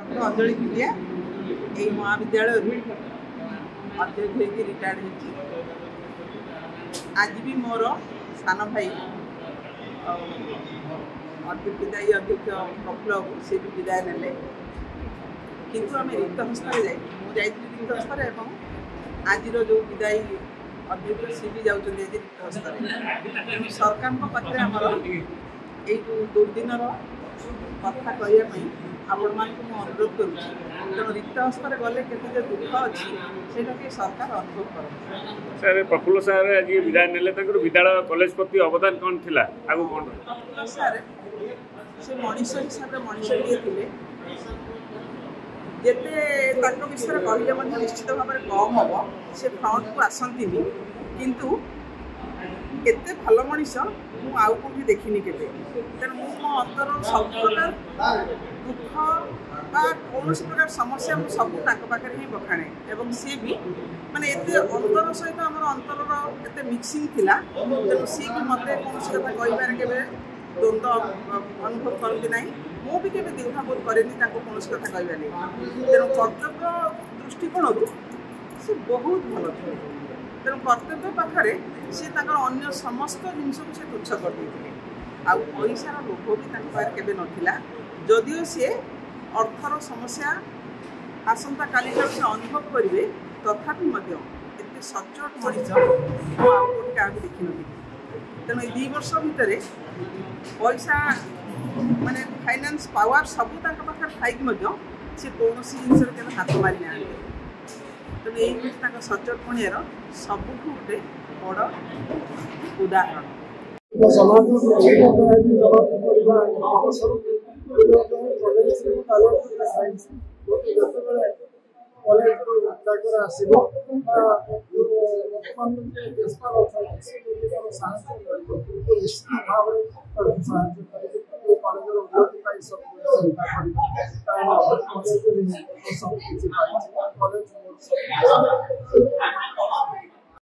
Doctor Anjali विद्या यही महाविद्यालय अध्यक्ष होगी रिटायर्ड होती। आज भी मोर सान भाई विदायी अध्यक्ष प्रफुल्ल से भी विदाय ने किंतु आम रिक्त हस्त मुझे रिक्त हस्त आज जो विदायी अध्यक्ष सी भी जाऊँच रिक्त हस्त सरकार पाखे आमर ये दुर्दिन कथा कहवाई आपण मान अनुरोध करुँच तेणु रिक्त हस्त गले के दुख अच्छी से सरकार अनुभव कर। प्रफुल्ल सार आज विदाय ने विद्यालय कॉलेज प्रति अवदान कौन थिला आगु कौन प्रफुल्ल सार से मनीष हिसाब से मनीषे थे जिते विषय कहले निश्चित भाव में कम हम से फ्रंट को आसती किंतु एते भल मनीष मु आउ कौटी देखनी के तेणु मो अंतर सब प्रकार दुख कौन प्रकार समस्या सब पाखे ही बखाणे एवं सी भी माने एते अंतर सहित आम अंतर एते मिक्सिंग थिला तेणु सी भी मत कौन कथा कहबार के द्वंद्व अनुभव करती ना मुझे भी केवल द्विधाबोध करेनि कौन कथा कहबानी तेणु कर्तव्य दृष्टिकोण से बहुत भल थे तेणु कर्तव्य पाखे सी अन्य समस्त जिनस को से तुच्छ करदे पैसार लोभ भी केवे नाला जदिओ सी अर्थर समस्या आसंता काली से अनुभव करेंगे तथापि एत सचोट मनीष क्या देखी नी तेणु 2 वर्ष भितर पैसा माने फाइनेंस पावर सब पाखे थी सी कौन जिन के हाथ मारी ना तेणु यही सचोट पणियार सबुठ गोटे बड़ उदाहरण कॉलेज